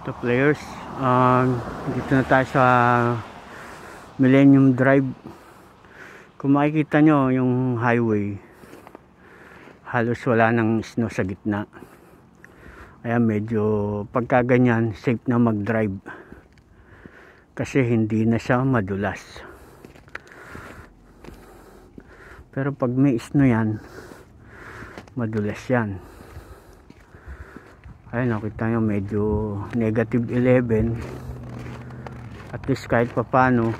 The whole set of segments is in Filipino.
The players, dito na tayo sa Millennium Drive. Kung makikita nyo yung highway, halos wala nang snow sa gitna. Kaya medyo pagka ganyan, safe na mag-drive. Kasi hindi na siya madulas. Pero pag may snow yan, madulas yan. Ayun, nakita nyo medyo -11. At least kahit papano,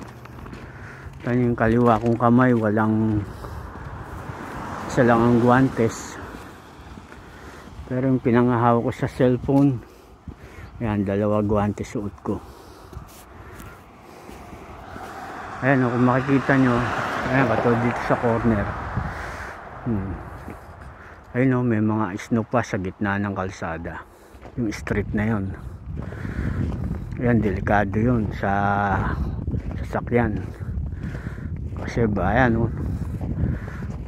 yung kaliwa kong kamay walang, isa lang ang guwantes. Pero yung pinangahawak ko sa cellphone, ayan, 2 guwantes suot ko. Ayan, kung makikita nyo, ayan, katulad dito sa corner. Ayun, may mga snow pa sa gitna ng kalsada. Yung street na yon, ayan, delikado yun sa sasakyan. Kasi ba, ayan,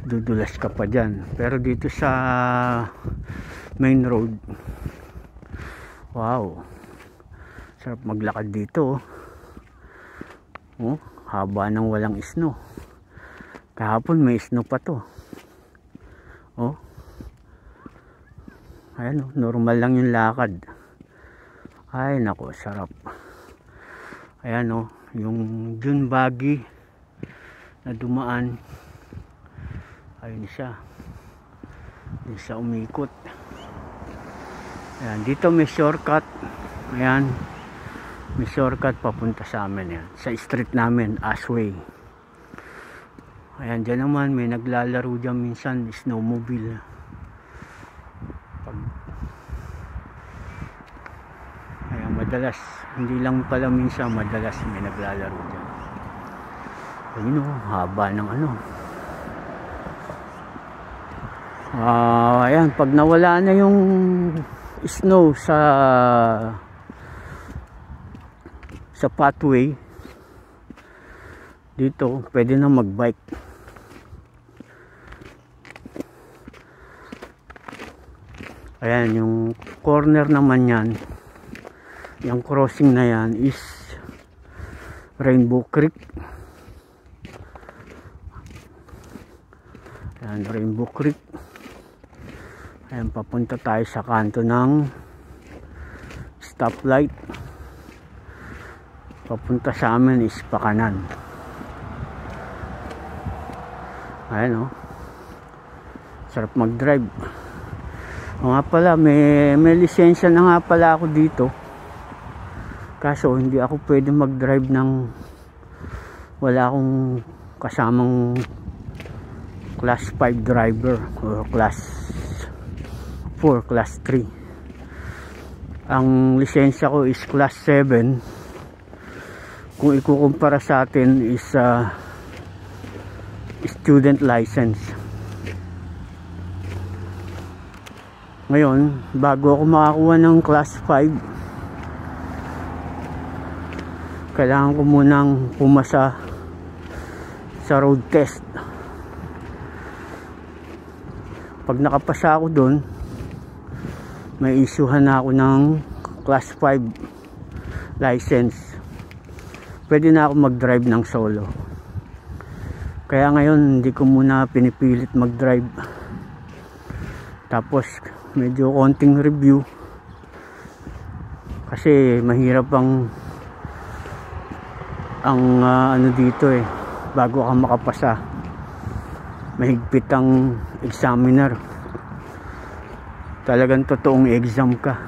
dudulas ka pa dyan. Pero dito sa main road, wow, sarap maglakad dito. Haba ng walang snow. Kahapon may snow pa to. Ayan, normal lang yung lakad. Ay nako, sarap. Ayan, yung dune buggy na dumaan, ayun siya, hindi siya umikot. Ayan, dito may shortcut. Ayan, may shortcut papunta sa amin yan, sa street namin, Ashway. Ayan, dyan naman may naglalaro dyan minsan, snowmobile. Ayan, madalas, hindi lang pala minsan, madalas may naglalaro dyan. Ayun, haba ng ayan, pag nawala na yung snow sa pathway dito, pwede na magbike. Ayan, yung corner naman yan, yung crossing na yan is Rainbow Creek. Ayan, Rainbow Creek. Ayan, papunta tayo sa kanto ng stoplight. Papunta sa amin is pakanan. Ayan, sarap mag-drive. Nga pala, may lisensya na nga pala ako dito. Kaso hindi ako pwede mag-drive ng wala akong kasamang class 5 driver o class 4, class 3. Ang lisensya ko is class 7. Kung ikukumpara sa atin is student license. Ngayon, bago ako makakuha ng class 5, kailangan ko munang pumasa sa road test. Pag nakapasa ako doon, may isuhan na ako ng class 5 license. Pwede na ako mag-drive ng solo. Kaya ngayon, hindi ko muna pinipilit mag-drive. Tapos, medyo konting review. Kasi mahirap ang dito bago ka makapasa. Mahigpit ang examiner. Talagang totoong exam ka.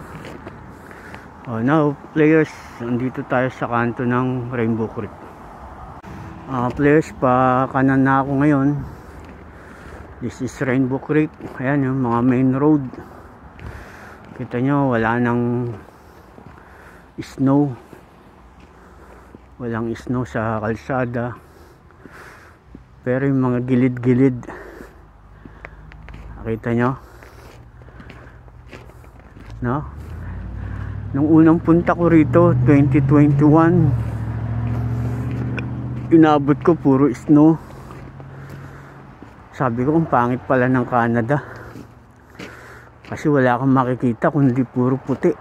Now players, nandito tayo sa kanto ng Rainbow Creek. Players, pa kanan na ako ngayon. This is Rainbow Creek. Ayan yung mga main road. Kita nyo, wala nang snow. Walang snow sa kalsada. Pero yung mga gilid-gilid, nakita nyo, no? Nung unang punta ko rito, 2021, inabot ko puro snow. Sabi ko, ang pangit pala ng Canada. Kasi wala kang makikita kundi puro puti.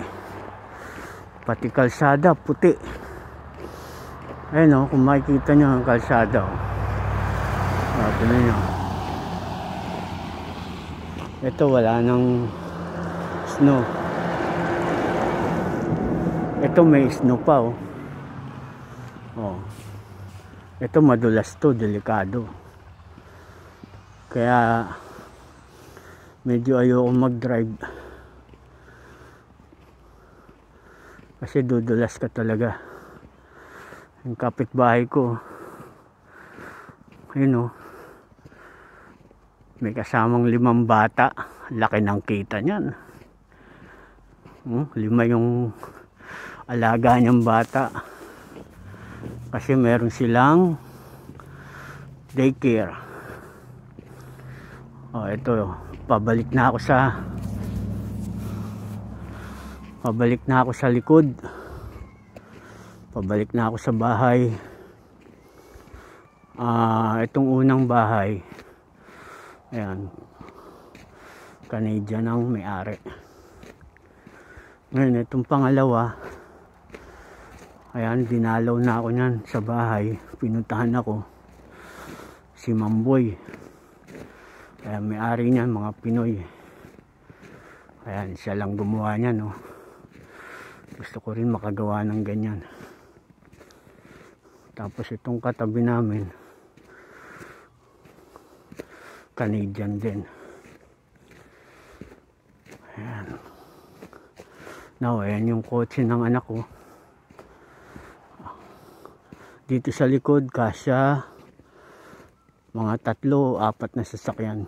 pati kalsada puti. Ayun kung makikita nyo ang kalsada tignan nyo. Ito wala nang snow. Ito may snow pa ito madulas to, delikado. Kaya medyo ayoko mag-drive kasi dudulas ka talaga. Yung kapitbahay ko ayun may kasamang 5 bata. Laki ng kita niyan. 5 yung alaga niyang bata kasi meron silang daycare. Ito pabalik na ako sa likod. Pabalik na ako sa bahay. Itong unang bahay, ayan, Canadian ang may-ari. Ngayon itong pangalawa, ayan, dinalaw na ako nyan sa bahay. Pinuntahan ako si Mamboy. Ayan, may-ari nyan, mga Pinoy. Ayan, siya lang gumawa nyan gusto ko rin makagawa ng ganyan. Tapos itong katabi namin, Canadian din. Ayan. Now, ayan yung kotse ng anak ko. Dito sa likod, kasya mga 3 o 4 na sasakyan.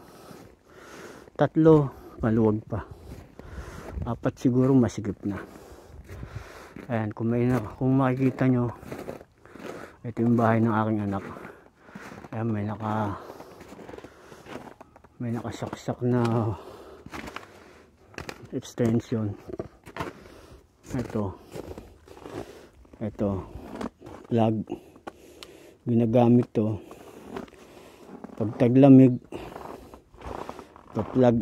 3, maluwag pa. 4 siguro masigip na. Ayan, kung makikita nyo, ito yung bahay ng aking anak. Ayan, may nakasaksak na extension. Ito plug, ginagamit to pag taglamig, plug